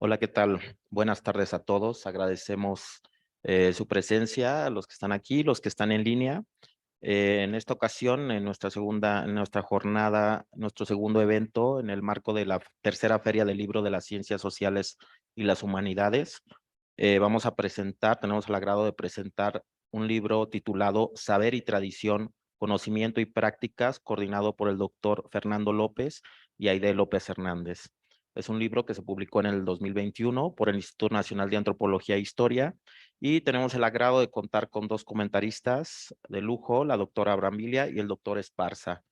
Hola, ¿qué tal? Buenas tardes a todos. Agradecemos su presencia, a los que están aquí, los que están en línea. En esta ocasión, en nuestra jornada, nuestro segundo evento, en el marco de la tercera Feria del Libro de las Ciencias Sociales y las Humanidades, tenemos el agrado de presentar un libro titulado Saber y Tradición, Conocimiento y Prácticas, coordinado por el doctor Fernando López y Aide López Hernández. Es un libro que se publicó en el 2021 por el Instituto Nacional de Antropología e Historia y tenemos el agrado de contar con dos comentaristas de lujo, la doctora Brambilia y el doctor Esparza.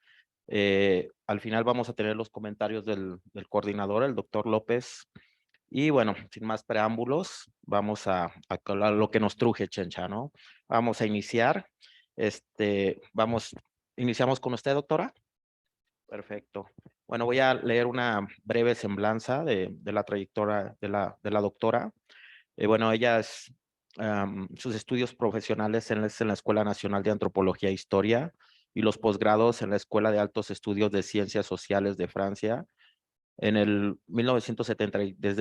Al final vamos a tener los comentarios del coordinador, el doctor López. Y bueno, sin más preámbulos, vamos a lo que nos truje, Chencha, ¿no? Vamos a iniciar. Iniciamos con usted, doctora. Perfecto. Bueno, voy a leer una breve semblanza de la trayectoria de la doctora. Bueno, sus estudios profesionales en la Escuela Nacional de Antropología e Historia y los posgrados en la Escuela de Altos Estudios de Ciencias Sociales de Francia. Desde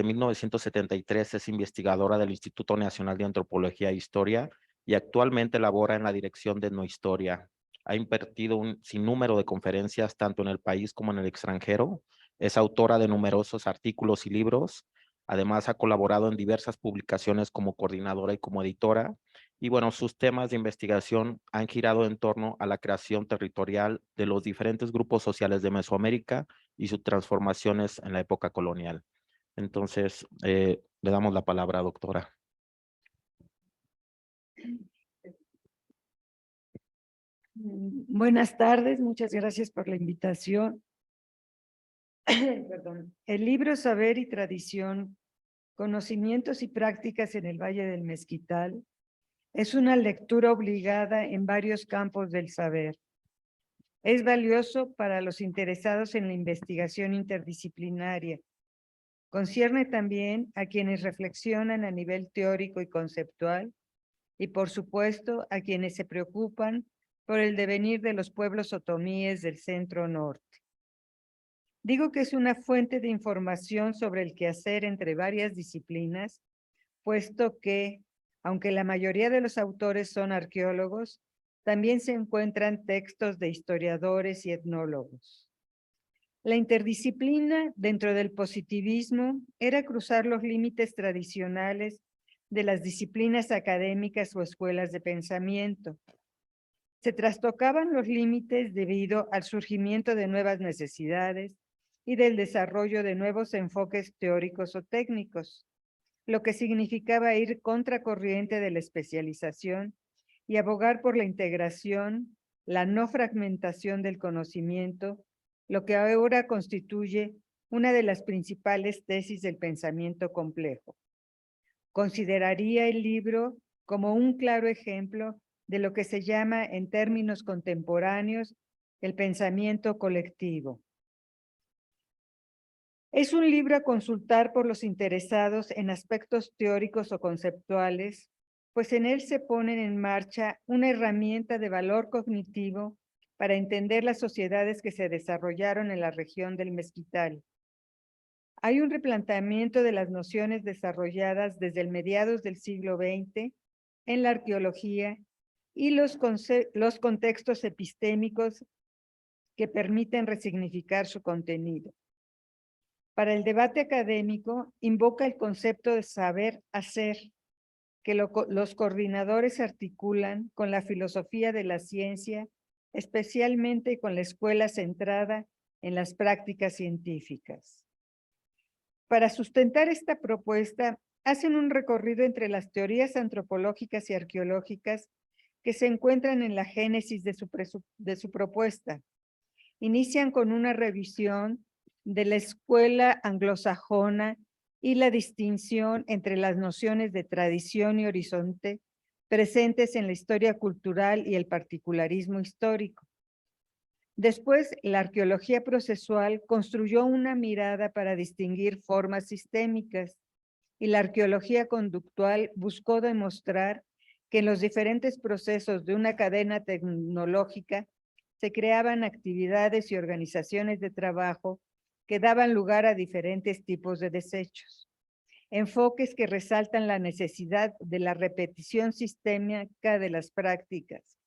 1973 es investigadora del Instituto Nacional de Antropología e Historia y actualmente labora en la dirección de Etnohistoria. Ha impartido un sinnúmero de conferencias tanto en el país como en el extranjero. Es autora de numerosos artículos y libros. Además, ha colaborado en diversas publicaciones como coordinadora y como editora. Y bueno, sus temas de investigación han girado en torno a la creación territorial de los diferentes grupos sociales de Mesoamérica y sus transformaciones en la época colonial. Entonces, le damos la palabra, doctora. Buenas tardes, muchas gracias por la invitación. Perdón. El libro Saber y Tradición, Conocimientos y Prácticas en el Valle del Mezquital es una lectura obligada en varios campos del saber. Es valioso para los interesados en la investigación interdisciplinaria. Concierne también a quienes reflexionan a nivel teórico y conceptual y, por supuesto, a quienes se preocupan por el devenir de los pueblos otomíes del centro norte. Digo que es una fuente de información sobre el quehacer entre varias disciplinas, puesto que, aunque la mayoría de los autores son arqueólogos, también se encuentran textos de historiadores y etnólogos. La interdisciplina dentro del positivismo era cruzar los límites tradicionales de las disciplinas académicas o escuelas de pensamiento. Se trastocaban los límites debido al surgimiento de nuevas necesidades y del desarrollo de nuevos enfoques teóricos o técnicos, lo que significaba ir contracorriente de la especialización y abogar por la integración, la no fragmentación del conocimiento, lo que ahora constituye una de las principales tesis del pensamiento complejo. Consideraría el libro como un claro ejemplo de lo que se llama en términos contemporáneos el pensamiento colectivo. Es un libro a consultar por los interesados en aspectos teóricos o conceptuales, pues en él se ponen en marcha una herramienta de valor cognitivo para entender las sociedades que se desarrollaron en la región del Mezquital. Hay un replanteamiento de las nociones desarrolladas desde el mediados del siglo XX en la arqueología y los contextos epistémicos que permiten resignificar su contenido. Para el debate académico, invoca el concepto de saber hacer, que los coordinadores articulan con la filosofía de la ciencia, especialmente con la escuela centrada en las prácticas científicas. Para sustentar esta propuesta, hacen un recorrido entre las teorías antropológicas y arqueológicas que se encuentran en la génesis de su propuesta. Inician con una revisión de la escuela anglosajona y la distinción entre las nociones de tradición y horizonte presentes en la historia cultural y el particularismo histórico. Después, la arqueología procesual construyó una mirada para distinguir formas sistémicas y la arqueología conductual buscó demostrar que en los diferentes procesos de una cadena tecnológica se creaban actividades y organizaciones de trabajo que daban lugar a diferentes tipos de desechos. enfoques que resaltan la necesidad de la repetición sistémica de las prácticas.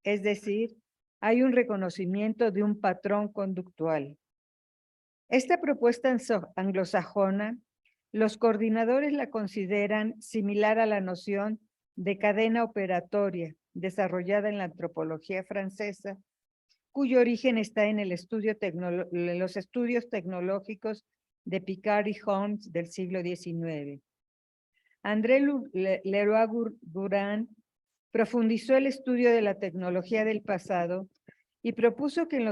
Es decir, hay un reconocimiento de un patrón conductual. Esta propuesta anglosajona, los coordinadores la consideran similar a la noción de cadena operatoria desarrollada en la antropología francesa, cuyo origen está en los estudios tecnológicos de Picard y Holmes del siglo XIX. André Leroi-Gourhan profundizó el estudio de la tecnología del pasado y propuso que en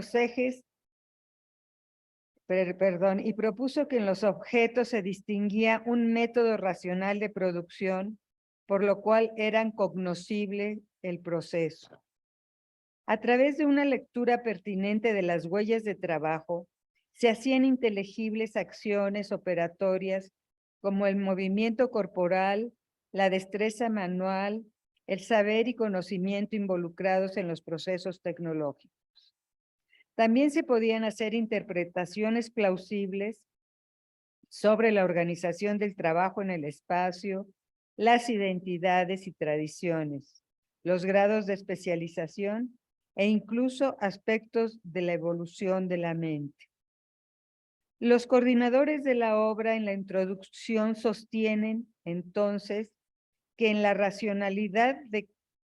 los objetos se distinguía un método racional de producción, por lo cual eran cognoscible el proceso. A través de una lectura pertinente de las huellas de trabajo, se hacían inteligibles acciones operatorias como el movimiento corporal, la destreza manual, el saber y conocimiento involucrados en los procesos tecnológicos. También se podían hacer interpretaciones plausibles sobre la organización del trabajo en el espacio, las identidades y tradiciones, los grados de especialización e incluso aspectos de la evolución de la mente. Los coordinadores de la obra en la introducción sostienen, entonces, que en la racionalidad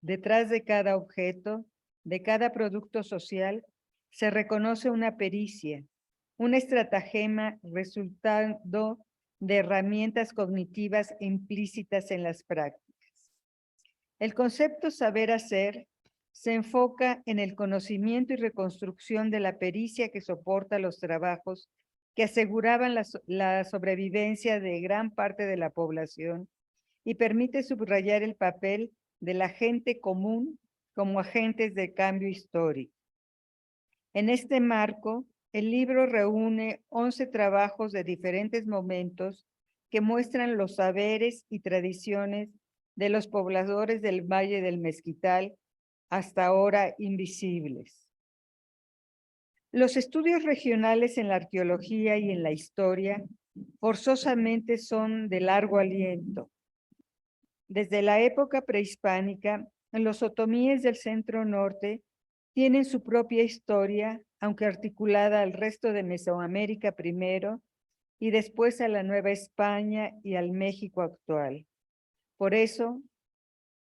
detrás de cada objeto, de cada producto social, se reconoce una pericia, un estratagema resultando de herramientas cognitivas implícitas en las prácticas. El concepto saber hacer se enfoca en el conocimiento y reconstrucción de la pericia que soporta los trabajos que aseguraban la sobrevivencia de gran parte de la población y permite subrayar el papel de la gente común como agentes de cambio histórico. En este marco, el libro reúne 11 trabajos de diferentes momentos que muestran los saberes y tradiciones de los pobladores del Valle del Mezquital, hasta ahora invisibles. Los estudios regionales en la arqueología y en la historia forzosamente son de largo aliento. Desde la época prehispánica, los otomíes del centro norte tienen su propia historia, aunque articulada al resto de Mesoamérica primero y después a la Nueva España y al México actual. Por eso,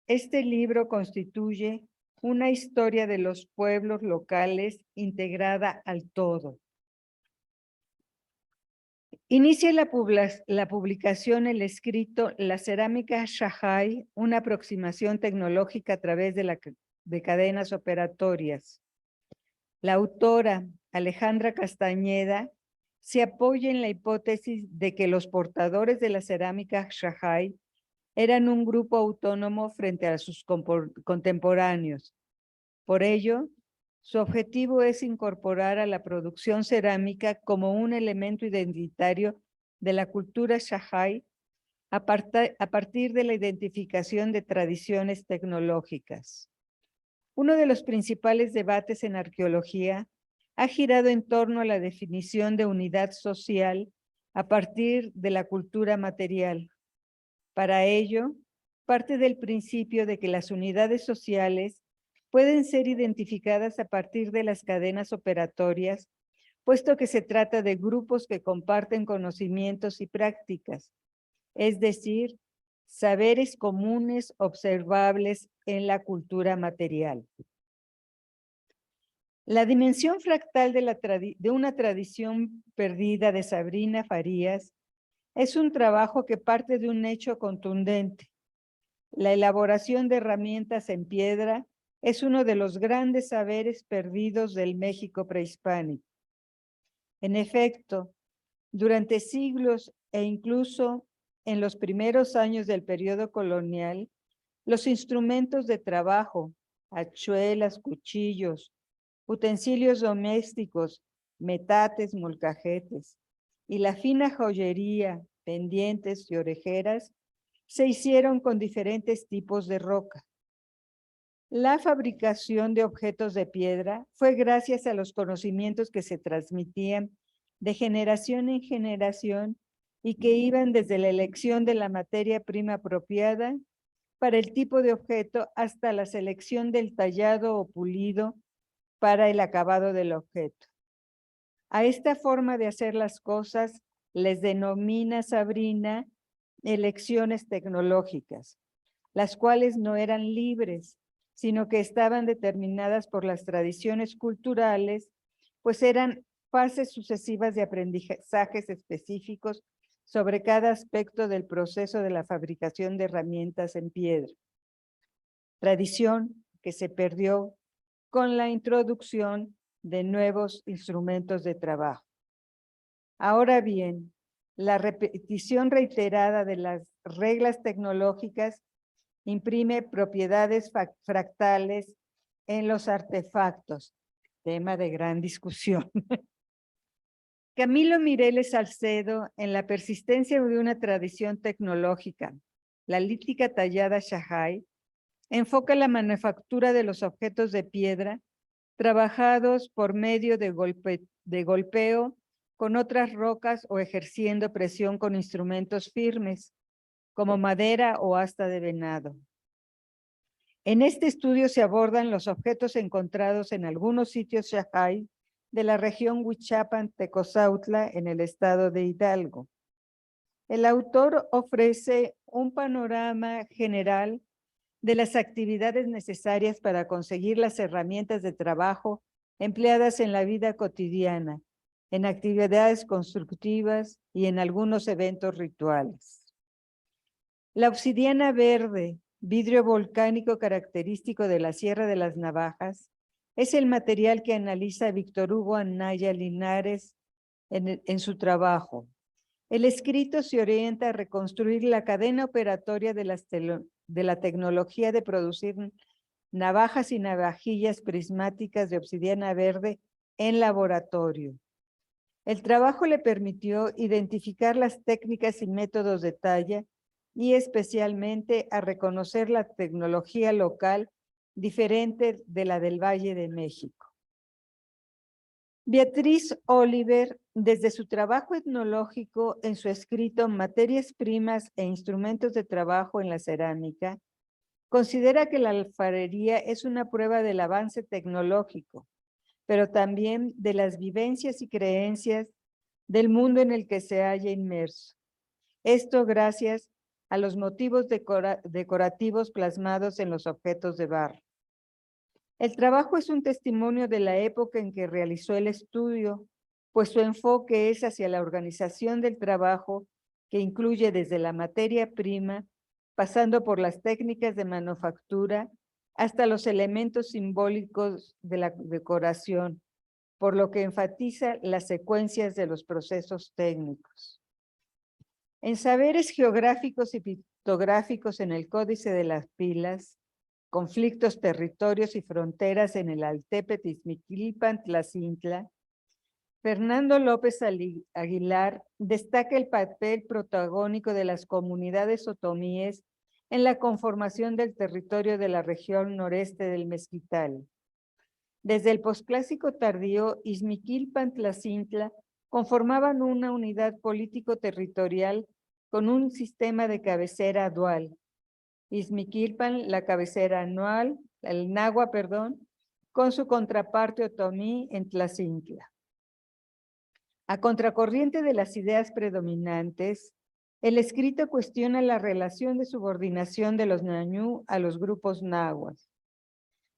este libro constituye una historia de los pueblos locales integrada al todo. Inicia la publicación el escrito La cerámica Shanghái, una aproximación tecnológica a través de cadenas operatorias. La autora, Alejandra Castañeda, se apoya en la hipótesis de que los portadores de la cerámica Shanghái eran un grupo autónomo frente a sus contemporáneos. Por ello, su objetivo es incorporar a la producción cerámica como un elemento identitario de la cultura Shanghái a partir de la identificación de tradiciones tecnológicas. Uno de los principales debates en arqueología ha girado en torno a la definición de unidad social a partir de la cultura material. Para ello, parte del principio de que las unidades sociales pueden ser identificadas a partir de las cadenas operatorias, puesto que se trata de grupos que comparten conocimientos y prácticas, es decir, saberes comunes observables en la cultura material. La dimensión fractal de una tradición perdida de Sabrina Farías es un trabajo que parte de un hecho contundente. La elaboración de herramientas en piedra es uno de los grandes saberes perdidos del México prehispánico. En efecto, durante siglos e incluso en los primeros años del periodo colonial, los instrumentos de trabajo, hachuelas, cuchillos, utensilios domésticos, metates, molcajetes, y la fina joyería, pendientes y orejeras, se hicieron con diferentes tipos de roca. La fabricación de objetos de piedra fue gracias a los conocimientos que se transmitían de generación en generación y que iban desde la elección de la materia prima apropiada para el tipo de objeto hasta la selección del tallado o pulido para el acabado del objeto. A esta forma de hacer las cosas les denomina Sabrina elecciones tecnológicas, las cuales no eran libres, sino que estaban determinadas por las tradiciones culturales, pues eran fases sucesivas de aprendizajes específicos sobre cada aspecto del proceso de la fabricación de herramientas en piedra. Tradición que se perdió con la introducción de nuevos instrumentos de trabajo. Ahora bien, la repetición reiterada de las reglas tecnológicas imprime propiedades fractales en los artefactos, tema de gran discusión. Camilo Mireles Salcedo, en La persistencia de una tradición tecnológica, la lítica tallada Shanghái, enfoca la manufactura de los objetos de piedra trabajados por medio de golpeo con otras rocas o ejerciendo presión con instrumentos firmes, como madera o asta de venado. En este estudio se abordan los objetos encontrados en algunos sitios Shanghái de la región Huichapan-Tecozautla en el estado de Hidalgo. El autor ofrece un panorama general de las actividades necesarias para conseguir las herramientas de trabajo empleadas en la vida cotidiana, en actividades constructivas y en algunos eventos rituales. La obsidiana verde, vidrio volcánico característico de la Sierra de las Navajas, es el material que analiza Víctor Hugo Anaya Linares en su trabajo. El escrito se orienta a reconstruir la cadena operatoria de la tecnología de producir navajas y navajillas prismáticas de obsidiana verde en laboratorio. El trabajo le permitió identificar las técnicas y métodos de talla y especialmente a reconocer la tecnología local diferente de la del Valle de México. Beatriz Oliver, desde su trabajo etnológico en su escrito Materias primas e instrumentos de trabajo en la cerámica, considera que la alfarería es una prueba del avance tecnológico, pero también de las vivencias y creencias del mundo en el que se halla inmerso. Esto gracias a los motivos decorativos plasmados en los objetos de barro. El trabajo es un testimonio de la época en que realizó el estudio, pues su enfoque es hacia la organización del trabajo que incluye desde la materia prima, pasando por las técnicas de manufactura, hasta los elementos simbólicos de la decoración, por lo que enfatiza las secuencias de los procesos técnicos. En Saberes geográficos y pictográficos en el Códice de las Pilas, Conflictos, territorios y fronteras en el Altepetl Izmiquilpan-Tlacintla, Fernando López Aguilar destaca el papel protagónico de las comunidades otomíes en la conformación del territorio de la región noreste del Mezquital. Desde el posclásico tardío, Izmiquilpan-Tlacintla conformaban una unidad político-territorial con un sistema de cabecera dual. Izmiquilpan, la cabecera anual, el Nahua, con su contraparte otomí en Tlacintla. A contracorriente de las ideas predominantes, el escrito cuestiona la relación de subordinación de los ñañú a los grupos nahuas.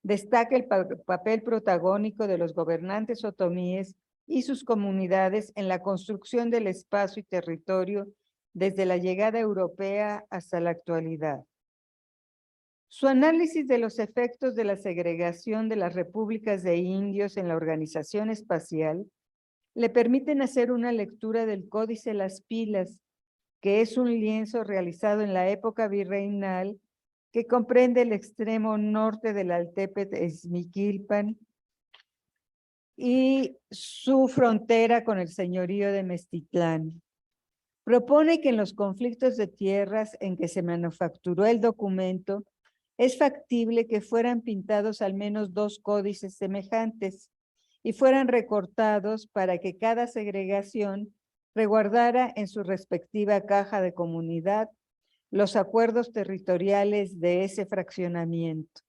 Destaca el papel protagónico de los gobernantes otomíes y sus comunidades en la construcción del espacio y territorio desde la llegada europea hasta la actualidad. Su análisis de los efectos de la segregación de las repúblicas de indios en la organización espacial le permiten hacer una lectura del Códice Las Pilas, que es un lienzo realizado en la época virreinal que comprende el extremo norte del Altepetl Izmiquilpan y su frontera con el señorío de Meztitlán. Propone que en los conflictos de tierras en que se manufacturó el documento, es factible que fueran pintados al menos 2 códices semejantes y fueran recortados para que cada segregación resguardara en su respectiva caja de comunidad los acuerdos territoriales de ese fraccionamiento.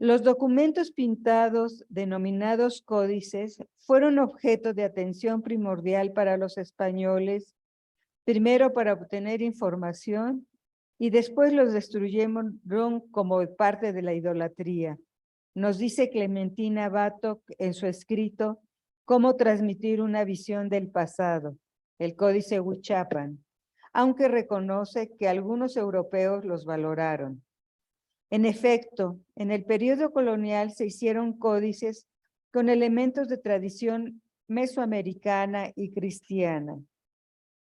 Los documentos pintados, denominados códices, fueron objeto de atención primordial para los españoles, primero para obtener información y después los destruyeron como parte de la idolatría. Nos dice Clementina Bato en su escrito Cómo transmitir una visión del pasado, el Códice Huichapan, aunque reconoce que algunos europeos los valoraron. En efecto, en el periodo colonial se hicieron códices con elementos de tradición mesoamericana y cristiana.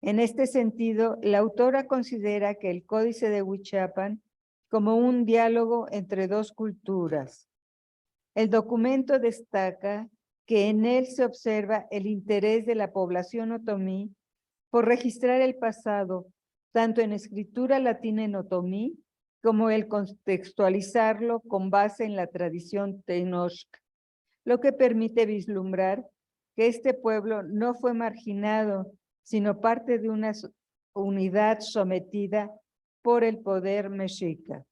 En este sentido, la autora considera que el Códice de Huichapan como un diálogo entre dos culturas. El documento destaca que en él se observa el interés de la población otomí por registrar el pasado, tanto en escritura latina en otomí, como el contextualizarlo con base en la tradición tenochca, lo que permite vislumbrar que este pueblo no fue marginado, sino parte de una unidad sometida por el poder mexica.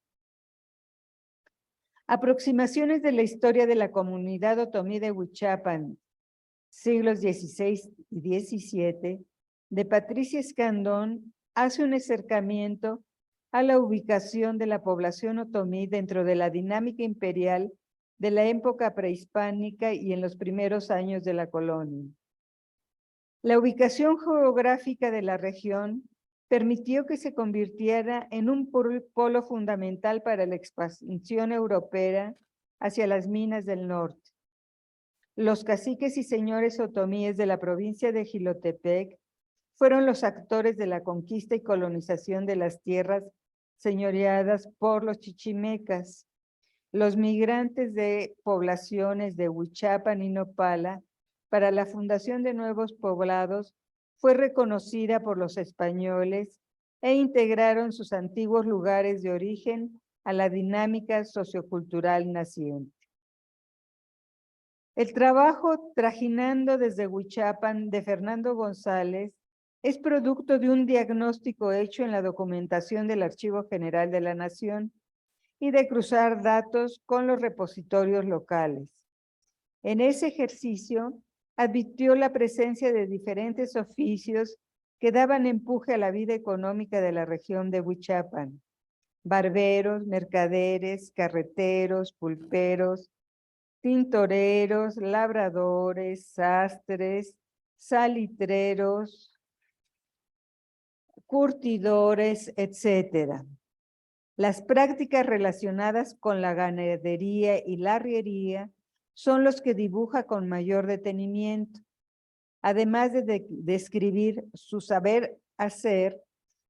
Aproximaciones de la historia de la comunidad otomí de Huichapan, siglos XVI y XVII, de Patricia Escandón, hace un acercamiento a la ubicación de la población otomí dentro de la dinámica imperial de la época prehispánica y en los primeros años de la colonia. La ubicación geográfica de la región permitió que se convirtiera en un polo fundamental para la expansión europea hacia las minas del norte. Los caciques y señores otomíes de la provincia de Jilotepec fueron los actores de la conquista y colonización de las tierras señoreadas por los chichimecas. Los migrantes de poblaciones de Huichapan y Nopala para la fundación de nuevos poblados fue reconocida por los españoles e integraron sus antiguos lugares de origen a la dinámica sociocultural naciente. El trabajo Trajinando desde Huichapan de Fernando González es producto de un diagnóstico hecho en la documentación del Archivo General de la Nación y de cruzar datos con los repositorios locales. En ese ejercicio, advirtió la presencia de diferentes oficios que daban empuje a la vida económica de la región de Huichapan: barberos, mercaderes, carreteros, pulperos, tintoreros, labradores, sastres, salitreros, curtidores, etc. Las prácticas relacionadas con la ganadería y la arriería son los que dibuja con mayor detenimiento. Además de describir su saber hacer,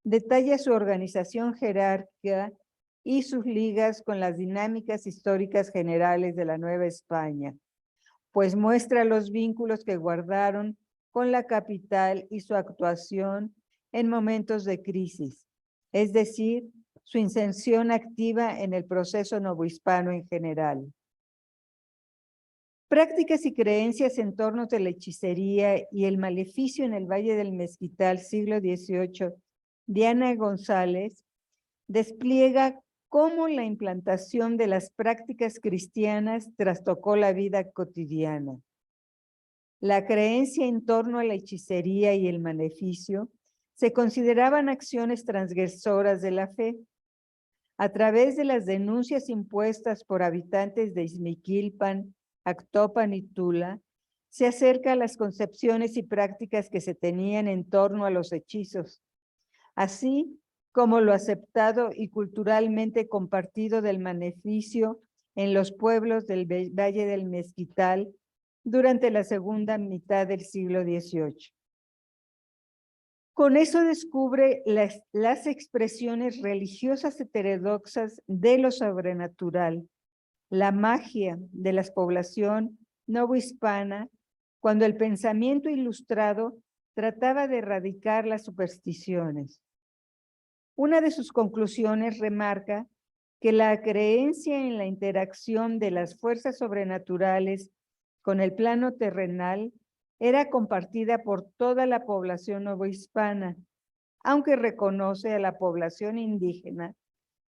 detalla su organización jerárquica y sus ligas con las dinámicas históricas generales de la Nueva España, pues muestra los vínculos que guardaron con la capital y su actuación en momentos de crisis, es decir, su inserción activa en el proceso novohispano en general. Prácticas y creencias en torno de la hechicería y el maleficio en el Valle del Mezquital, siglo XVIII, Diana González despliega cómo la implantación de las prácticas cristianas trastocó la vida cotidiana. La creencia en torno a la hechicería y el maleficio se consideraban acciones transgresoras de la fe. A través de las denuncias impuestas por habitantes de Izmiquilpan, Actopan y Tula, se acerca a las concepciones y prácticas que se tenían en torno a los hechizos, así como lo aceptado y culturalmente compartido del maleficio en los pueblos del Valle del Mezquital durante la segunda mitad del siglo XVIII. Con eso descubre las expresiones religiosas heterodoxas de lo sobrenatural, la magia de la población novohispana, cuando el pensamiento ilustrado trataba de erradicar las supersticiones. Una de sus conclusiones remarca que la creencia en la interacción de las fuerzas sobrenaturales con el plano terrenal era compartida por toda la población novohispana, aunque reconoce a la población indígena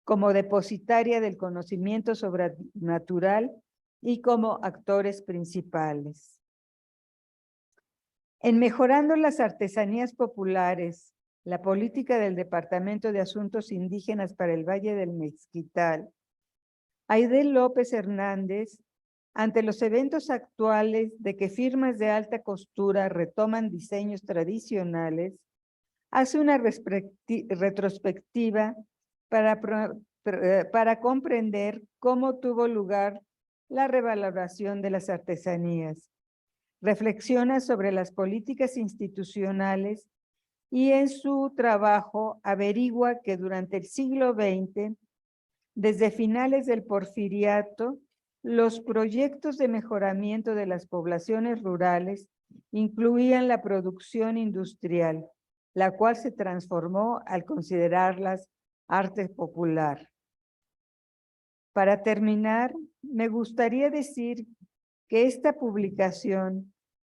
como depositaria del conocimiento sobrenatural y como actores principales. En mejorando las artesanías populares, la política del Departamento de Asuntos Indígenas para el Valle del Mezquital, Aide López Hernández, ante los eventos actuales de que firmas de alta costura retoman diseños tradicionales, hace una retrospectiva para comprender cómo tuvo lugar la revaloración de las artesanías. Reflexiona sobre las políticas institucionales y en su trabajo averigua que durante el siglo XX, desde finales del Porfiriato, los proyectos de mejoramiento de las poblaciones rurales incluían la producción industrial, la cual se transformó al considerarlas arte popular. Para terminar, me gustaría decir que esta publicación,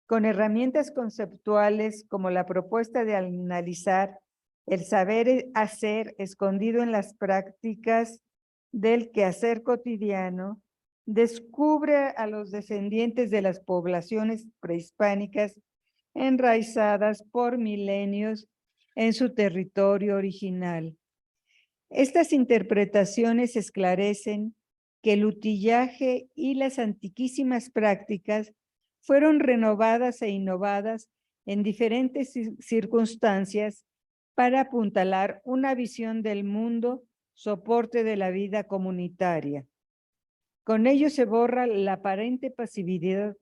con herramientas conceptuales como la propuesta de analizar el saber hacer escondido en las prácticas del quehacer cotidiano, descubre a los descendientes de las poblaciones prehispánicas enraizadas por milenios en su territorio original. Estas interpretaciones esclarecen que el utillaje y las antiquísimas prácticas fueron renovadas e innovadas en diferentes circunstancias para apuntalar una visión del mundo, soporte de la vida comunitaria. Con ello se borra la aparente pasividad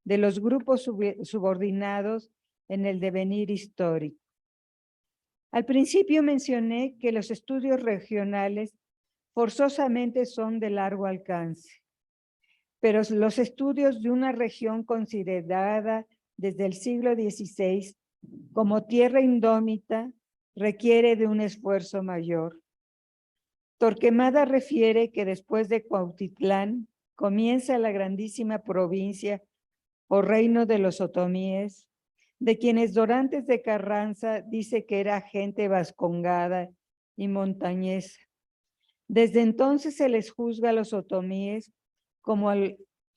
de los grupos subordinados en el devenir histórico. Al principio mencioné que los estudios regionales forzosamente son de largo alcance, pero los estudios de una región considerada desde el siglo XVI como tierra indómita requiere de un esfuerzo mayor. Torquemada refiere que después de Cuautitlán comienza la grandísima provincia o reino de los otomíes, de quienes Dorantes de Carranza dice que era gente vascongada y montañesa. Desde entonces se les juzga a los otomíes como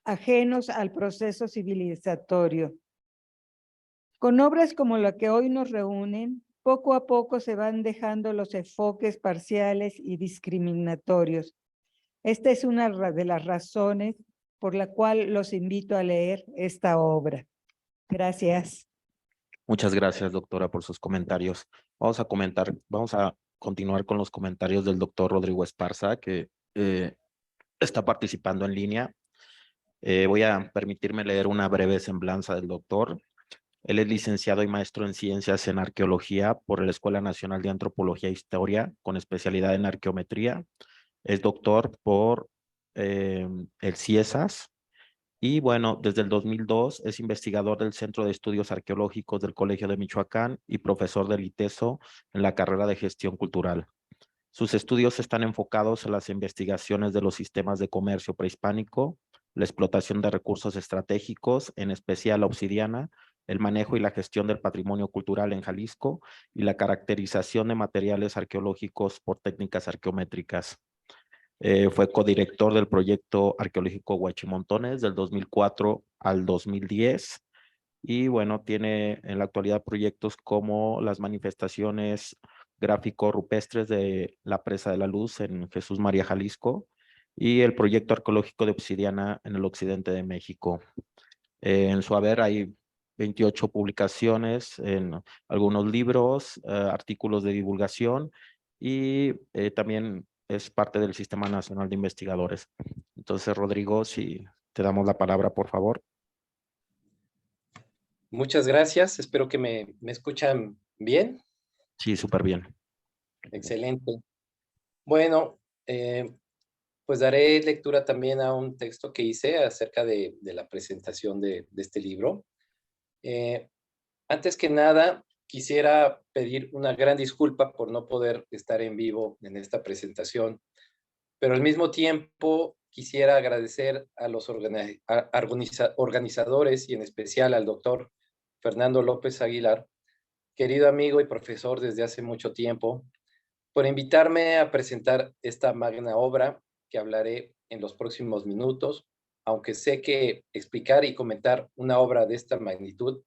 ajenos al proceso civilizatorio. Con obras como la que hoy nos reúnen, poco a poco se van dejando los enfoques parciales y discriminatorios. Esta es una de las razones por la cual los invito a leer esta obra. Gracias. Muchas gracias, doctora, por sus comentarios. Vamos a continuar con los comentarios del doctor Rodrigo Esparza, que está participando en línea. Voy a permitirme leer una breve semblanza del doctor. Él es licenciado y maestro en ciencias en arqueología por la Escuela Nacional de Antropología e Historia, con especialidad en arqueometría. Es doctor por el CIESAS. Y bueno, desde el 2002 es investigador del Centro de Estudios Arqueológicos del Colegio de Michoacán y profesor del ITESO en la carrera de Gestión Cultural. Sus estudios están enfocados en las investigaciones de los sistemas de comercio prehispánico, la explotación de recursos estratégicos, en especial la obsidiana, el manejo y la gestión del patrimonio cultural en Jalisco y la caracterización de materiales arqueológicos por técnicas arqueométricas. Fue codirector del proyecto arqueológico Huachimontones del 2004 al 2010 y bueno, tiene en la actualidad proyectos como las manifestaciones gráfico-rupestres de la Presa de la Luz en Jesús María, Jalisco, y el proyecto arqueológico de obsidiana en el occidente de México. En su haber hay 28 publicaciones en algunos libros, artículos de divulgación y también es parte del Sistema Nacional de Investigadores. Entonces, Rodrigo, si te damos la palabra, por favor. Muchas gracias. Espero que me escuchan bien. Sí, súper bien. Excelente. Bueno, pues daré lectura también a un texto que hice acerca de la presentación de este libro. Antes que nada, quisiera pedir una gran disculpa por no poder estar en vivo en esta presentación, pero al mismo tiempo quisiera agradecer a los organizadores y en especial al doctor Fernando López Aguilar, querido amigo y profesor desde hace mucho tiempo, por invitarme a presentar esta magna obra que hablaré en los próximos minutos, aunque sé que explicar y comentar una obra de esta magnitud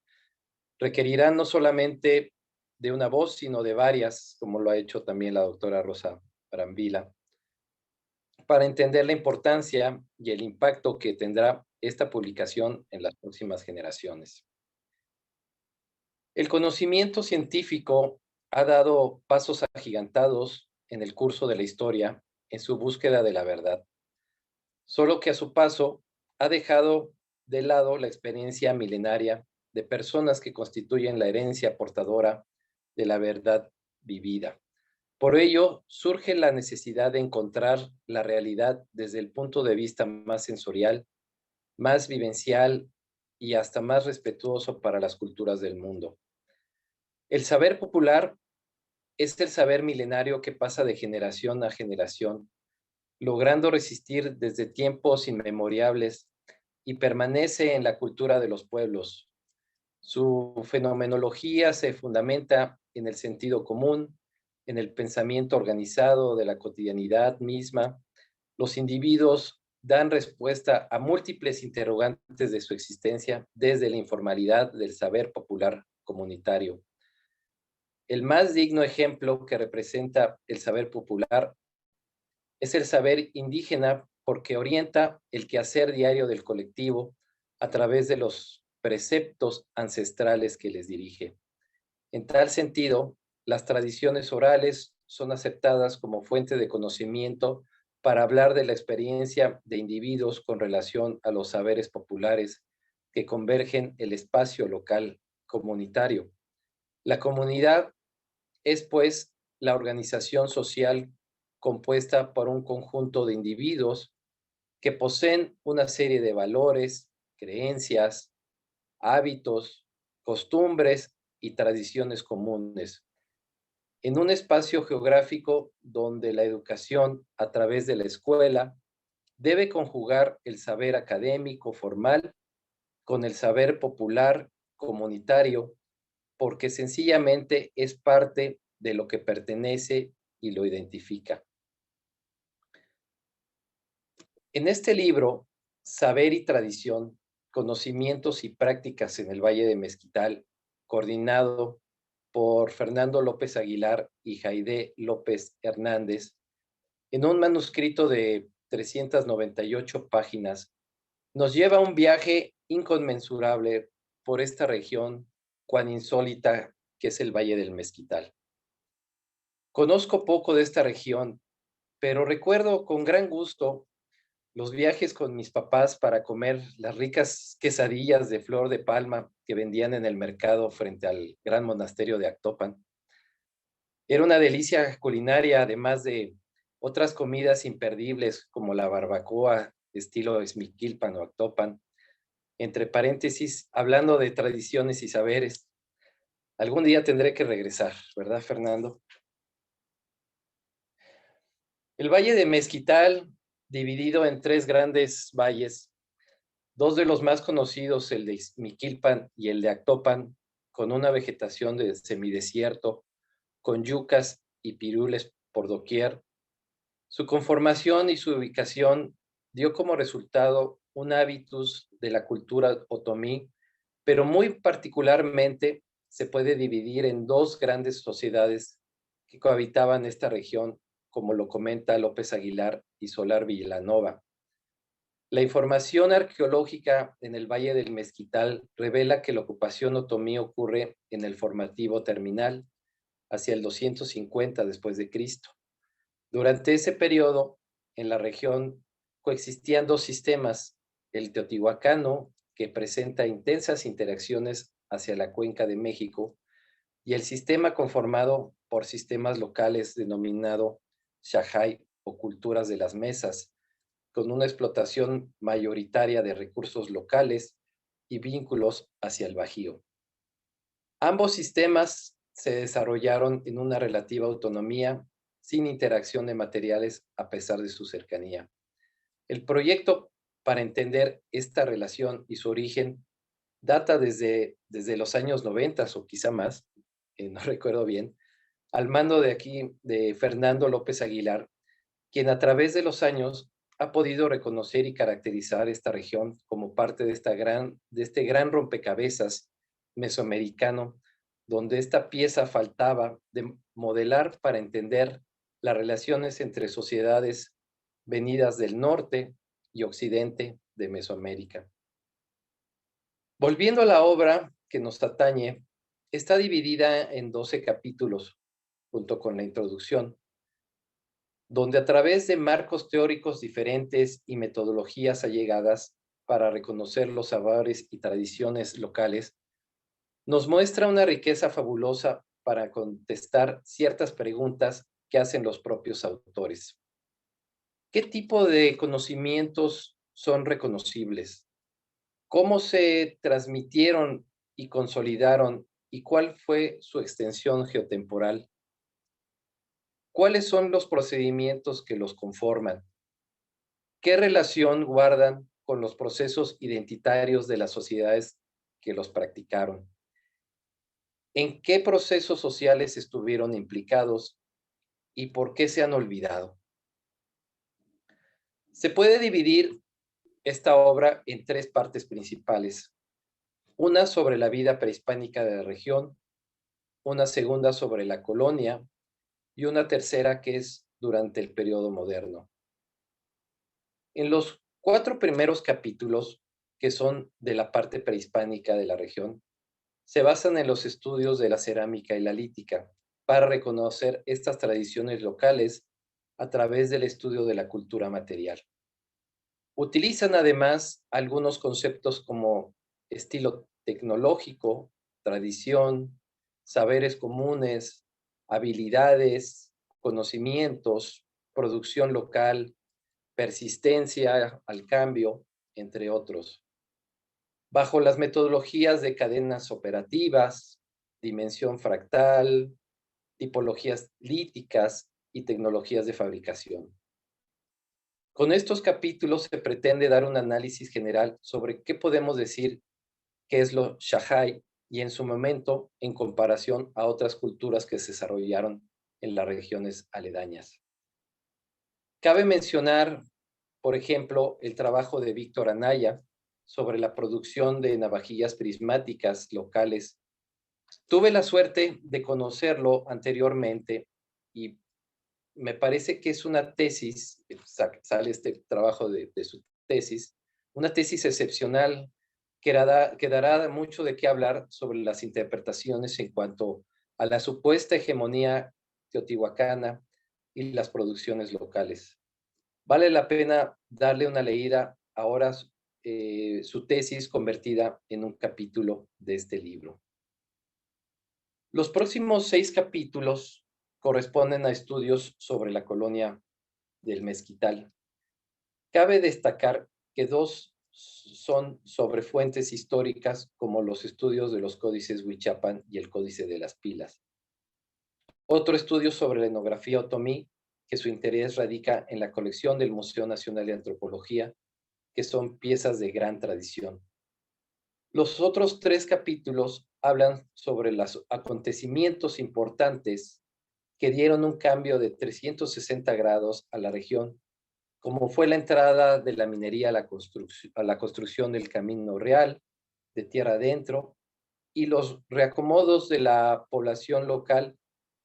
requerirá no solamente de una voz, sino de varias, como lo ha hecho también la doctora Rosa Brambila, para entender la importancia y el impacto que tendrá esta publicación en las próximas generaciones. El conocimiento científico ha dado pasos agigantados en el curso de la historia en su búsqueda de la verdad, solo que a su paso ha dejado de lado la experiencia milenaria de personas que constituyen la herencia portadora de la verdad vivida. Por ello, surge la necesidad de encontrar la realidad desde el punto de vista más sensorial, más vivencial y hasta más respetuoso para las culturas del mundo. El saber popular es el saber milenario que pasa de generación a generación, logrando resistir desde tiempos inmemorables y permanece en la cultura de los pueblos. Su fenomenología se fundamenta en el sentido común, en el pensamiento organizado de la cotidianidad misma. Los individuos dan respuesta a múltiples interrogantes de su existencia desde la informalidad del saber popular comunitario. El más digno ejemplo que representa el saber popular es el saber indígena porque orienta el quehacer diario del colectivo a través de los preceptos ancestrales que les dirige. En tal sentido, las tradiciones orales son aceptadas como fuente de conocimiento para hablar de la experiencia de individuos con relación a los saberes populares que convergen el espacio local comunitario. La comunidad es, pues, la organización social compuesta por un conjunto de individuos que poseen una serie de valores, creencias, hábitos, costumbres y tradiciones comunes, en un espacio geográfico donde la educación a través de la escuela debe conjugar el saber académico formal con el saber popular comunitario, porque sencillamente es parte de lo que pertenece y lo identifica. En este libro, Saber y Tradición, Conocimientos y Prácticas en el Valle de Mezquital, coordinado por Fernando López Aguilar y Jaide López Hernández, en un manuscrito de 398 páginas, nos lleva a un viaje inconmensurable por esta región cuán insólita que es el Valle del Mezquital. Conozco poco de esta región, pero recuerdo con gran gusto los viajes con mis papás para comer las ricas quesadillas de flor de palma que vendían en el mercado frente al gran monasterio de Actopan. Era una delicia culinaria, además de otras comidas imperdibles como la barbacoa estilo Esmiquilpan o Actopan. Entre paréntesis, hablando de tradiciones y saberes, algún día tendré que regresar, ¿verdad, Fernando? El Valle de Mezquital, dividido en tres grandes valles, dos de los más conocidos, el de Izmiquilpan y el de Actopan, con una vegetación de semidesierto, con yucas y pirules por doquier. Su conformación y su ubicación dio como resultado un hábitus de la cultura otomí, pero muy particularmente se puede dividir en dos grandes sociedades que cohabitaban esta región, como lo comenta López Aguilar y Solar Villanova. La información arqueológica en el Valle del Mezquital revela que la ocupación otomí ocurre en el formativo terminal, hacia el 250 después de Cristo. Durante ese periodo, en la región coexistían dos sistemas, el teotihuacano, que presenta intensas interacciones hacia la cuenca de México, y el sistema conformado por sistemas locales denominado Shahai o culturas de las mesas, con una explotación mayoritaria de recursos locales y vínculos hacia el Bajío. Ambos sistemas se desarrollaron en una relativa autonomía, sin interacción de materiales a pesar de su cercanía. El proyecto para entender esta relación y su origen data desde los años 90 o quizá más, no recuerdo bien, al mando de aquí de Fernando López Aguilar, quien a través de los años ha podido reconocer y caracterizar esta región como parte de este gran rompecabezas mesoamericano, donde esta pieza faltaba de modelar para entender las relaciones entre sociedades venidas del norte y occidente de Mesoamérica. Volviendo a la obra que nos atañe, está dividida en 12 capítulos, junto con la introducción, donde a través de marcos teóricos diferentes y metodologías allegadas para reconocer los saberes y tradiciones locales, nos muestra una riqueza fabulosa para contestar ciertas preguntas que hacen los propios autores. ¿Qué tipo de conocimientos son reconocibles? ¿Cómo se transmitieron y consolidaron y cuál fue su extensión geotemporal? ¿Cuáles son los procedimientos que los conforman? ¿Qué relación guardan con los procesos identitarios de las sociedades que los practicaron? ¿En qué procesos sociales estuvieron implicados y por qué se han olvidado? Se puede dividir esta obra en tres partes principales. Una sobre la vida prehispánica de la región, una segunda sobre la colonia y una tercera que es durante el periodo moderno. En los 4 primeros capítulos, que son de la parte prehispánica de la región, se basan en los estudios de la cerámica y la lítica para reconocer estas tradiciones locales a través del estudio de la cultura material. Utilizan además algunos conceptos como estilo tecnológico, tradición, saberes comunes, habilidades, conocimientos, producción local, persistencia al cambio, entre otros. Bajo las metodologías de cadenas operativas, dimensión fractal, tipologías líticas y tecnologías de fabricación. Con estos capítulos se pretende dar un análisis general sobre qué podemos decir que es lo Shahai y en su momento en comparación a otras culturas que se desarrollaron en las regiones aledañas. Cabe mencionar, por ejemplo, el trabajo de Víctor Anaya sobre la producción de navajillas prismáticas locales. Tuve la suerte de conocerlo anteriormente y me parece que es una tesis, sale este trabajo de su tesis, una tesis excepcional que dará mucho de qué hablar sobre las interpretaciones en cuanto a la supuesta hegemonía teotihuacana y las producciones locales. Vale la pena darle una leída ahora su tesis convertida en un capítulo de este libro. Los próximos 6 capítulos corresponden a estudios sobre la colonia del Mezquital. Cabe destacar que 2 son sobre fuentes históricas, como los estudios de los códices Huichapan y el Códice de las Pilas. Otro estudio sobre la etnografía otomí, que su interés radica en la colección del Museo Nacional de Antropología, que son piezas de gran tradición. Los otros 3 capítulos hablan sobre los acontecimientos importantes que dieron un cambio de 360 grados a la región, como fue la entrada de la minería a la construcción del Camino Real, de tierra adentro, y los reacomodos de la población local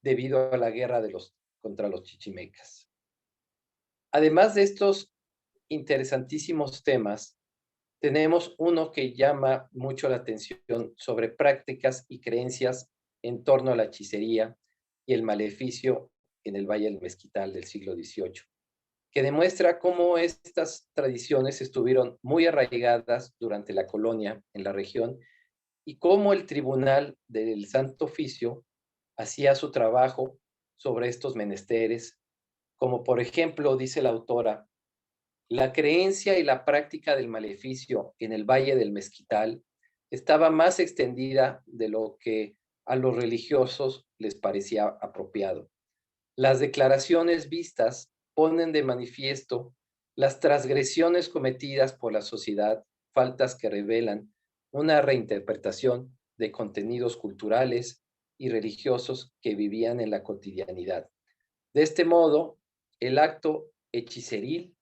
debido a la guerra contra los chichimecas. Además de estos interesantísimos temas, tenemos uno que llama mucho la atención sobre prácticas y creencias en torno a la hechicería y el maleficio en el Valle del Mezquital del siglo XVIII, que demuestra cómo estas tradiciones estuvieron muy arraigadas durante la colonia en la región y cómo el Tribunal del Santo Oficio hacía su trabajo sobre estos menesteres, como por ejemplo, dice la autora, la creencia y la práctica del maleficio en el Valle del Mezquital estaba más extendida de lo que a los religiosos les parecía apropiado. Las declaraciones vistas ponen de manifiesto las transgresiones cometidas por la sociedad, faltas que revelan una reinterpretación de contenidos culturales y religiosos que vivían en la cotidianidad. De este modo, el acto hechiceril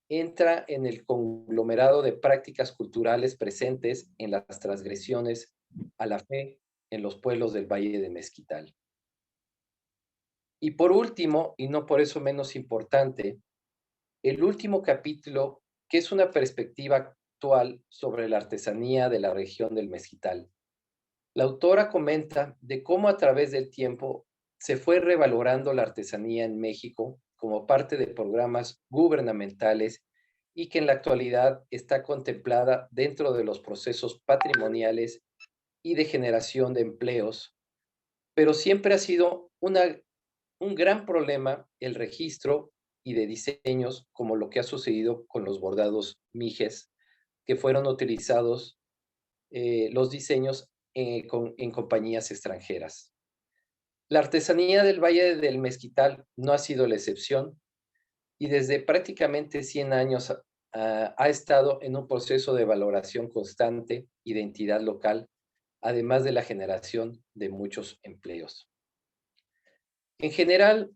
entra en el conglomerado de prácticas culturales presentes en las transgresiones a la fe en los pueblos del Valle de Mezquital. Y por último, y no por eso menos importante, el último capítulo, que es una perspectiva actual sobre la artesanía de la región del Mezquital. La autora comenta de cómo a través del tiempo se fue revalorando la artesanía en México como parte de programas gubernamentales y que en la actualidad está contemplada dentro de los procesos patrimoniales y de generación de empleos, pero siempre ha sido un gran problema el registro y de diseños, como lo que ha sucedido con los bordados Mijes, que fueron utilizados los diseños en compañías extranjeras. La artesanía del Valle del Mezquital no ha sido la excepción y desde prácticamente 100 años ha estado en un proceso de valoración constante, identidad local, además de la generación de muchos empleos. En general,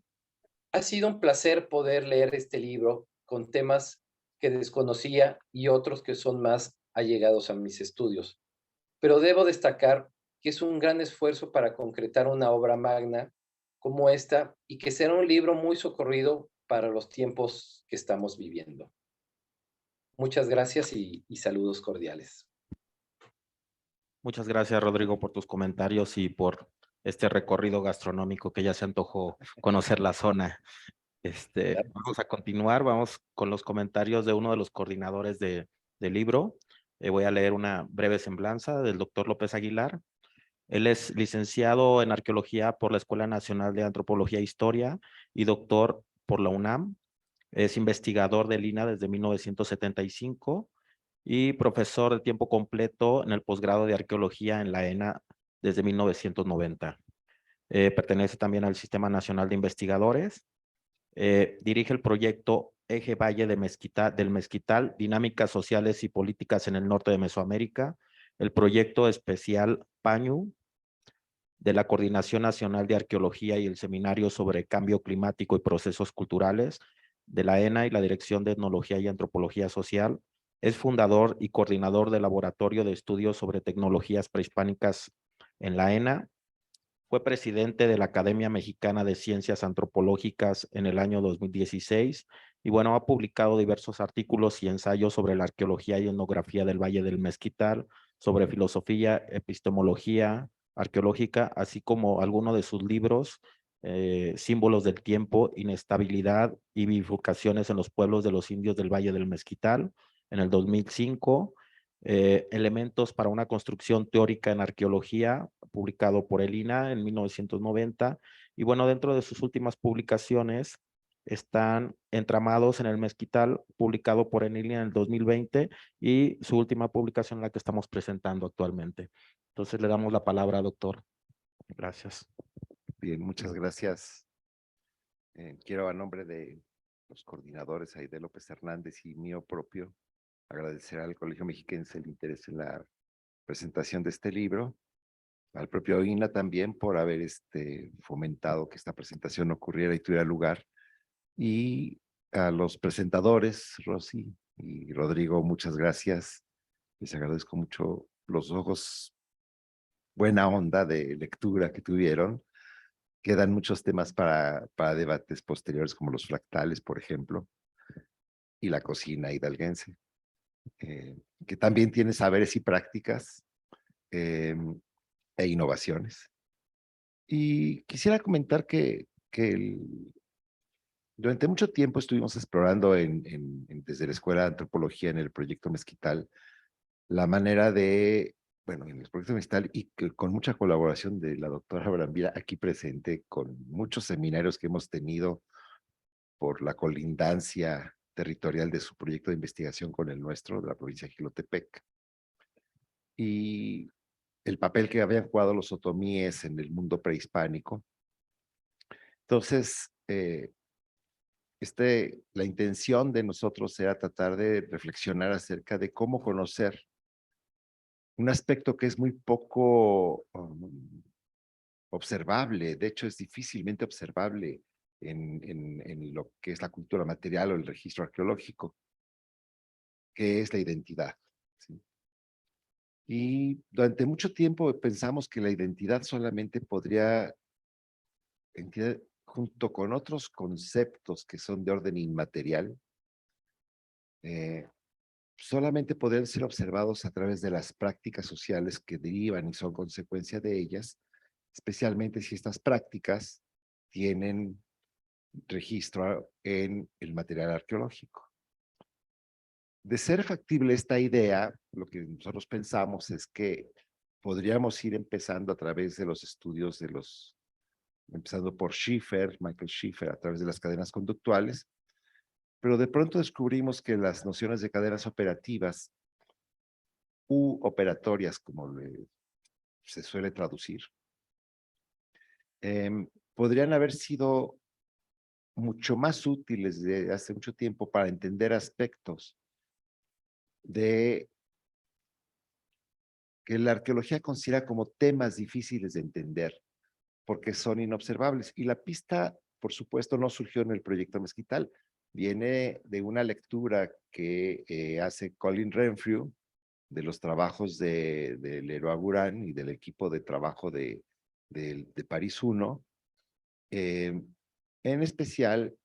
ha sido un placer poder leer este libro con temas que desconocía y otros que son más allegados a mis estudios. Pero debo destacar que es un gran esfuerzo para concretar una obra magna como esta y que será un libro muy socorrido para los tiempos que estamos viviendo. Muchas gracias y saludos cordiales. Muchas gracias, Rodrigo, por tus comentarios y por este recorrido gastronómico que ya se antojó conocer la zona. Claro. Vamos a continuar, vamos con los comentarios de uno de los coordinadores del libro. Voy a leer una breve semblanza del doctor López Aguilar. Él es licenciado en arqueología por la Escuela Nacional de Antropología e Historia y doctor por la UNAM. Es investigador del INAH desde 1975 y profesor de tiempo completo en el posgrado de arqueología en la ENA desde 1990. Pertenece también al Sistema Nacional de Investigadores. Dirige el proyecto Eje Valle del Mezquital, Dinámicas Sociales y Políticas en el Norte de Mesoamérica, el proyecto especial PAñU de la Coordinación Nacional de Arqueología y el Seminario sobre Cambio Climático y Procesos Culturales de la ENA y la Dirección de Etnología y Antropología Social. Es fundador y coordinador del Laboratorio de Estudios sobre Tecnologías Prehispánicas en la ENA. Fue presidente de la Academia Mexicana de Ciencias Antropológicas en el año 2016 y bueno, ha publicado diversos artículos y ensayos sobre la arqueología y etnografía del Valle del Mezquital, sobre filosofía, epistemología arqueológica, así como algunos de sus libros, Símbolos del Tiempo, Inestabilidad y Bifurcaciones en los Pueblos de los Indios del Valle del Mezquital, en el 2005, Elementos para una construcción teórica en arqueología, publicado por el INAH en 1990. Y bueno, dentro de sus últimas publicaciones están Entramados en el Mezquital, publicado por el INAH en el 2020, y su última publicación, la que estamos presentando actualmente. Entonces le damos la palabra, doctor. Gracias. Bien, muchas gracias. Quiero a nombre de los coordinadores Aide López Hernández y mío propio agradecer al Colegio Mexiquense el interés en la presentación de este libro, al propio INAH también por haber fomentado que esta presentación ocurriera y tuviera lugar, y a los presentadores, Rosy y Rodrigo, muchas gracias. Les agradezco mucho los ojos, buena onda de lectura que tuvieron. Quedan muchos temas para debates posteriores, como los fractales, por ejemplo, y la cocina hidalguense, que también tiene saberes y prácticas e innovaciones. Y quisiera comentar que durante mucho tiempo estuvimos explorando desde la Escuela de Antropología en el proyecto Mezquital la manera de, bueno, en el proyecto Mezquital y con mucha colaboración de la doctora Brambila aquí presente, con muchos seminarios que hemos tenido por la colindancia territorial de su proyecto de investigación con el nuestro, de la provincia de Jilotepec, y el papel que habían jugado los otomíes en el mundo prehispánico. Entonces, la intención de nosotros era tratar de reflexionar acerca de cómo conocer un aspecto que es muy poco observable, de hecho es difícilmente observable en lo que es la cultura material o el registro arqueológico, que es la identidad. ¿Sí? Y durante mucho tiempo pensamos que la identidad solamente podría, junto con otros conceptos que son de orden inmaterial, eh, solamente podrían ser observados a través de las prácticas sociales que derivan y son consecuencia de ellas, especialmente si estas prácticas tienen registro en el material arqueológico. De ser factible esta idea, lo que nosotros pensamos es que podríamos ir empezando a través de los estudios empezando por Schiffer, Michael Schiffer, a través de las cadenas conductuales, pero de pronto descubrimos que las nociones de cadenas operativas u operatorias, como se suele traducir, podrían haber sido mucho más útiles desde hace mucho tiempo para entender aspectos de que la arqueología considera como temas difíciles de entender porque son inobservables. Y la pista, por supuesto, no surgió en el proyecto Mezquital, viene de una lectura que hace Colin Renfrew de los trabajos de Leroy Buran y del equipo de trabajo de París 1, en especial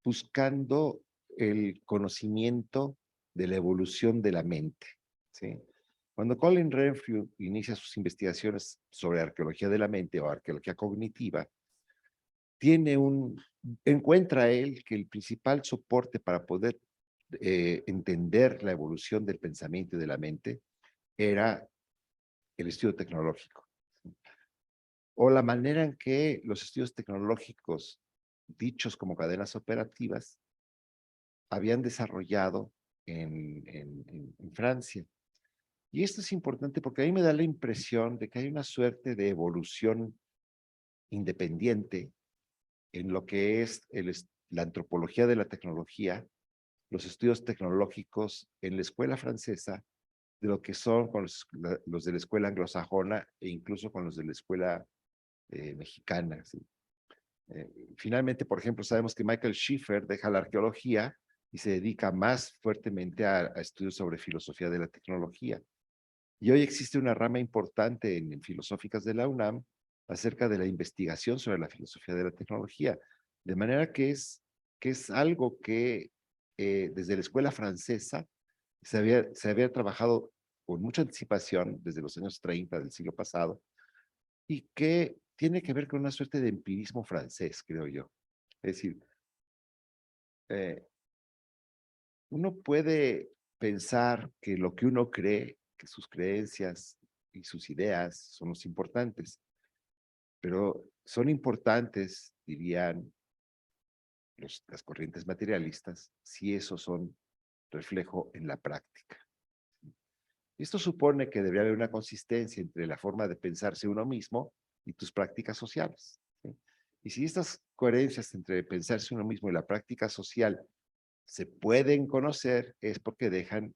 buscando el conocimiento de la evolución de la mente. ¿Sí? Cuando Colin Renfrew inicia sus investigaciones sobre arqueología de la mente o arqueología cognitiva, encuentra él que el principal soporte para poder entender la evolución del pensamiento y de la mente era el estudio tecnológico. O la manera en que los estudios tecnológicos, dichos como cadenas operativas, habían desarrollado en Francia. Y esto es importante porque a mí me da la impresión de que hay una suerte de evolución independiente en lo que es la antropología de la tecnología, los estudios tecnológicos en la escuela francesa, de lo que son con los de la escuela anglosajona e incluso con los de la escuela mexicana. ¿Sí? Finalmente, por ejemplo, sabemos que Michael Schiffer deja la arqueología y se dedica más fuertemente a estudios sobre filosofía de la tecnología. Y hoy existe una rama importante en filosóficas de la UNAM acerca de la investigación sobre la filosofía de la tecnología. De manera que es algo que desde la escuela francesa se había trabajado con mucha anticipación desde los años 30 del siglo pasado y que tiene que ver con una suerte de empirismo francés, creo yo. Es decir, uno puede pensar que lo que uno cree, que sus creencias y sus ideas son los importantes, pero son importantes, dirían las corrientes materialistas, si esos son reflejo en la práctica. Esto supone que debería haber una consistencia entre la forma de pensarse uno mismo y tus prácticas sociales. ¿Sí? Y si estas coherencias entre pensarse uno mismo y la práctica social se pueden conocer, es porque dejan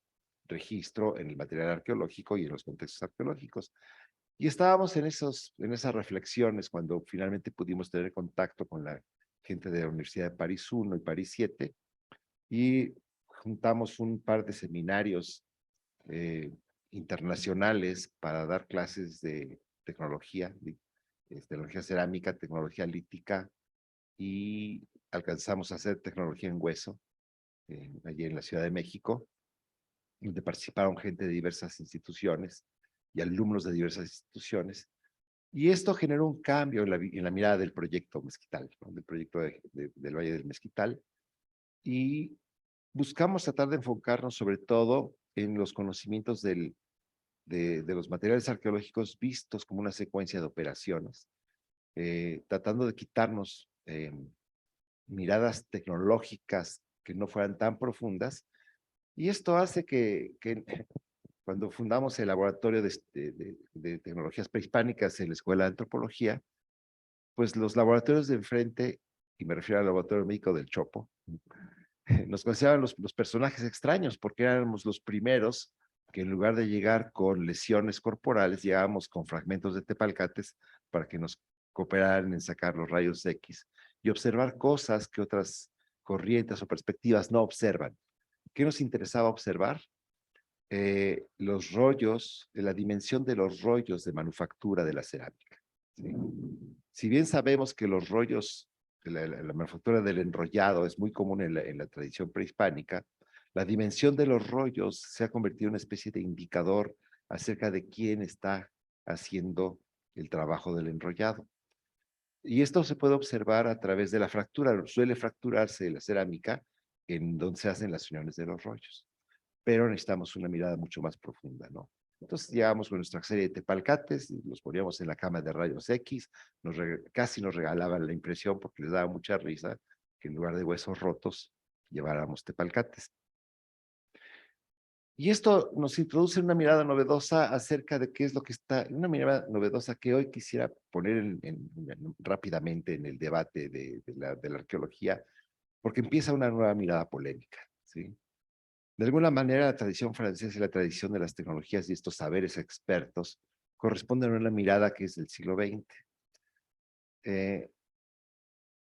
registro en el material arqueológico y en los contextos arqueológicos. Y estábamos en esas reflexiones cuando finalmente pudimos tener contacto con la gente de la Universidad de París 1 y París 7 y juntamos un par de seminarios internacionales para dar clases de tecnología, tecnología cerámica, tecnología lítica y alcanzamos a hacer tecnología en hueso allí en la Ciudad de México, donde participaron gente de diversas instituciones y alumnos de diversas instituciones. Y esto generó un cambio en la mirada del proyecto Mezquital, ¿no? Del proyecto del Valle del Mezquital. Y buscamos tratar de enfocarnos sobre todo en los conocimientos de los materiales arqueológicos vistos como una secuencia de operaciones, tratando de quitarnos miradas tecnológicas que no fueran tan profundas. Y esto hace que cuando fundamos el laboratorio de tecnologías prehispánicas en la Escuela de Antropología, pues los laboratorios de enfrente, y me refiero al laboratorio médico del Chopo, nos consideraban los personajes extraños porque éramos los primeros que en lugar de llegar con lesiones corporales, llegábamos con fragmentos de tepalcates para que nos cooperaran en sacar los rayos X y observar cosas que otras corrientes o perspectivas no observan. ¿Qué nos interesaba observar? Los rollos, la dimensión de los rollos de manufactura de la cerámica. ¿Sí? Si bien sabemos que los rollos, la manufactura del enrollado es muy común en la tradición prehispánica, la dimensión de los rollos se ha convertido en una especie de indicador acerca de quién está haciendo el trabajo del enrollado. Y esto se puede observar a través de la fractura. Suele fracturarse la cerámica en donde se hacen las uniones de los rollos. Pero necesitamos una mirada mucho más profunda, ¿no? Entonces llegamos con nuestra serie de tepalcates, los poníamos en la cama de rayos X, casi nos regalaban la impresión porque les daba mucha risa que en lugar de huesos rotos lleváramos tepalcates. Y esto nos introduce una mirada novedosa acerca de qué es lo que está, una mirada novedosa que hoy quisiera poner rápidamente en el debate de la arqueología, porque empieza una nueva mirada polémica, ¿sí? De alguna manera, la tradición francesa y la tradición de las tecnologías y estos saberes expertos corresponden a una mirada que es del siglo XX.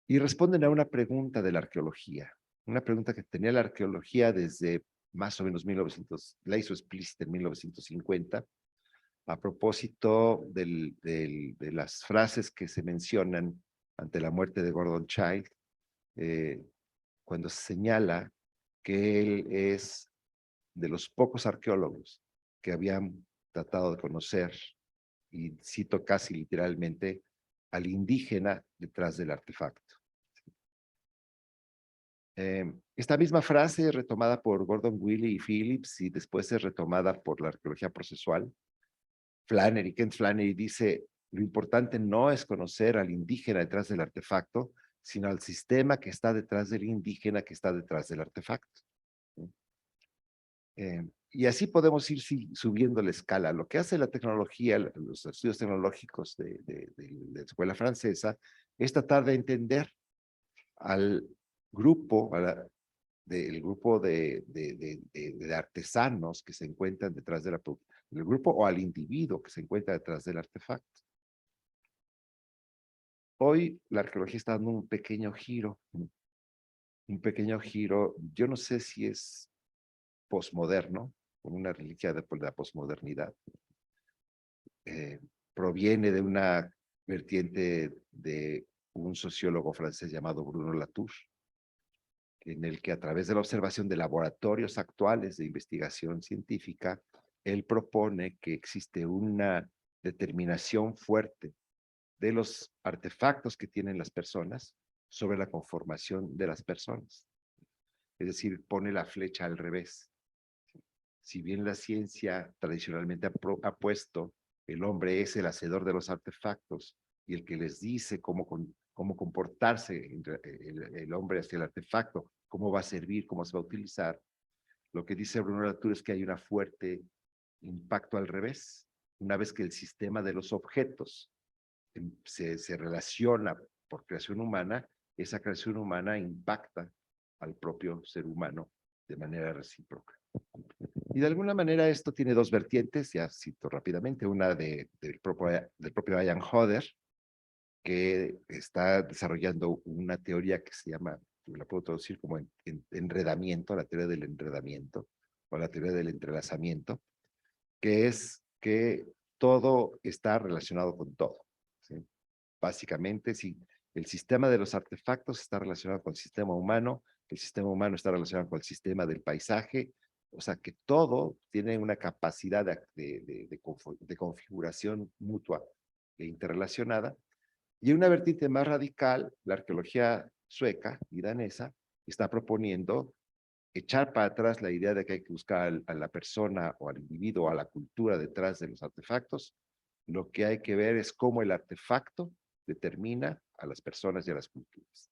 Y responden a una pregunta de la arqueología, una pregunta que tenía la arqueología desde más o menos 1900, la hizo explícita en 1950, a propósito de las frases que se mencionan ante la muerte de Gordon Childe, cuando se señala que él es de los pocos arqueólogos que habían tratado de conocer, y cito casi literalmente, al indígena detrás del artefacto. Esta misma frase es retomada por Gordon Willey y Phillips y después es retomada por la arqueología procesual. Kent Flannery dice, lo importante no es conocer al indígena detrás del artefacto, sino al sistema que está detrás del indígena que está detrás del artefacto. Y así podemos ir subiendo la escala. Lo que hace la tecnología, los estudios tecnológicos de la escuela francesa, es tratar de entender al grupo, del grupo de artesanos que se encuentran detrás del grupo o al individuo que se encuentra detrás del artefacto. Hoy la arqueología está dando un pequeño giro, yo no sé si es posmoderno, como una reliquia de la posmodernidad. Proviene de una vertiente de un sociólogo francés llamado Bruno Latour, en el que a través de la observación de laboratorios actuales de investigación científica, él propone que existe una determinación fuerte de los artefactos que tienen las personas sobre la conformación de las personas. Es decir, pone la flecha al revés. Si bien la ciencia tradicionalmente ha puesto el hombre es el hacedor de los artefactos y el que les dice cómo comportarse el hombre hacia el artefacto, cómo va a servir, cómo se va a utilizar, lo que dice Bruno Latour es que hay un fuerte impacto al revés. Una vez que el sistema de los objetos se relaciona por creación humana, esa creación humana impacta al propio ser humano de manera recíproca. Y de alguna manera esto tiene dos vertientes, ya cito rápidamente, una del propio Ian Hodder, que está desarrollando una teoría que se llama, la puedo traducir como enredamiento, la teoría del enredamiento, o la teoría del entrelazamiento, que es que todo está relacionado con todo, ¿sí? Básicamente, si el sistema de los artefactos está relacionado con el sistema humano, el sistema humano está relacionado con el sistema del paisaje, o sea que todo tiene una capacidad de configuración mutua e interrelacionada. Y una vertiente más radical, la arqueología sueca y danesa, está proponiendo echar para atrás la idea de que hay que buscar a la persona o al individuo o a la cultura detrás de los artefactos. Lo que hay que ver es cómo el artefacto determina a las personas y a las culturas.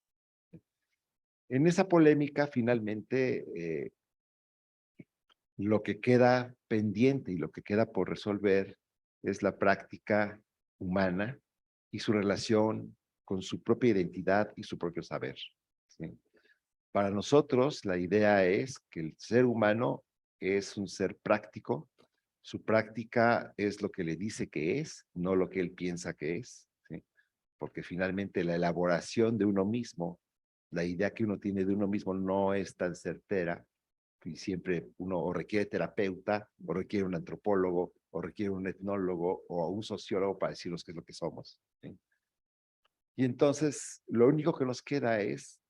En esa polémica, finalmente, lo que queda pendiente y lo que queda por resolver es la práctica humana y su relación con su propia identidad y su propio saber, ¿sí? Para nosotros, la idea es que el ser humano es un ser práctico Su práctica es lo que le dice que es, no lo que él piensa que es, ¿sí? Porque finalmente la elaboración de uno mismo, la idea que uno tiene de uno mismo no es tan certera, y siempre uno o requiere terapeuta, o requiere un antropólogo, o requiere un etnólogo, o un sociólogo para decirnos qué es lo que somos, ¿sí? Y entonces, lo único que nos queda es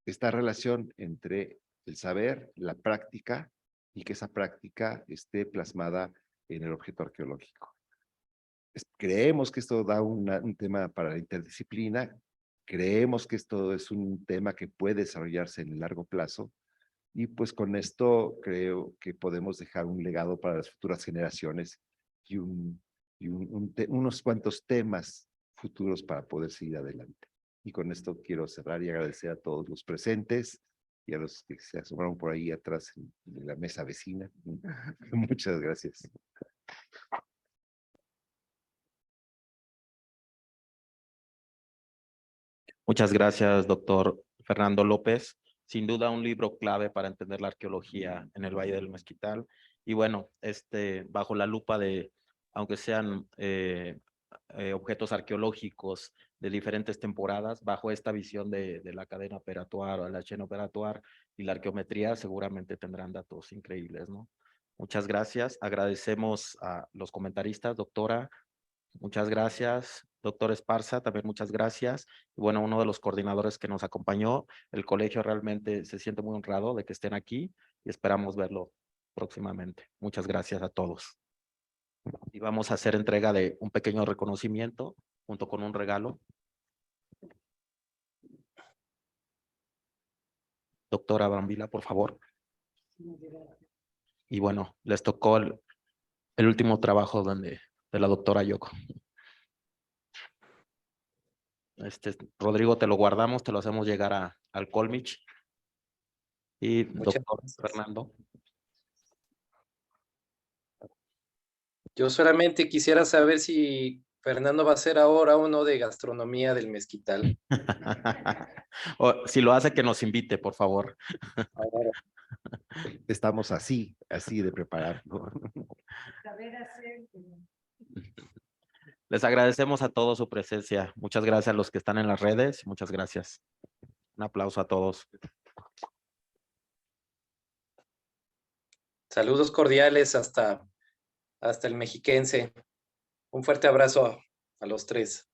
esta relación entre el saber, la práctica, y que esa práctica esté plasmada en el objeto arqueológico. Creemos que esto da un tema para la interdisciplina, creemos que esto es un tema que puede desarrollarse en el largo plazo, y pues con esto creo que podemos dejar un legado para las futuras generaciones y, unos cuantos temas futuros para poder seguir adelante. Y con esto quiero cerrar y agradecer a todos los presentes y a los que se asomaron por ahí atrás en la mesa vecina. Muchas gracias. Muchas gracias, doctor Fernando López. Sin duda un libro clave para entender la arqueología en el Valle del Mezquital. Y bueno, bajo la lupa de, aunque sean objetos arqueológicos de diferentes temporadas, bajo esta visión de la cadena operatoire o la chain operatoire y la arqueometría, seguramente tendrán datos increíbles, ¿no? Muchas gracias. Agradecemos a los comentaristas, doctora. Muchas gracias, doctor Esparza, también muchas gracias. Y bueno, uno de los coordinadores que nos acompañó, el colegio realmente se siente muy honrado de que estén aquí y esperamos verlo próximamente. Muchas gracias a todos. Y vamos a hacer entrega de un pequeño reconocimiento junto con un regalo. Doctora Brambila, por favor. Y bueno, les tocó el último trabajo de la doctora Yoko. Rodrigo, te lo guardamos, te lo hacemos llegar al Colmich. Y Muchas doctor gracias. Fernando. Yo solamente quisiera saber si Fernando va a hacer ahora uno de gastronomía del Mezquital. O, si lo hace, que nos invite, por favor. Ahora, Estamos así de prepararlo. Saber hacer, Les agradecemos a todos su presencia. Muchas gracias a los que están en las redes. Muchas gracias. Un aplauso a todos. saludos cordiales hasta el Mexiquense. Un fuerte abrazo a los tres.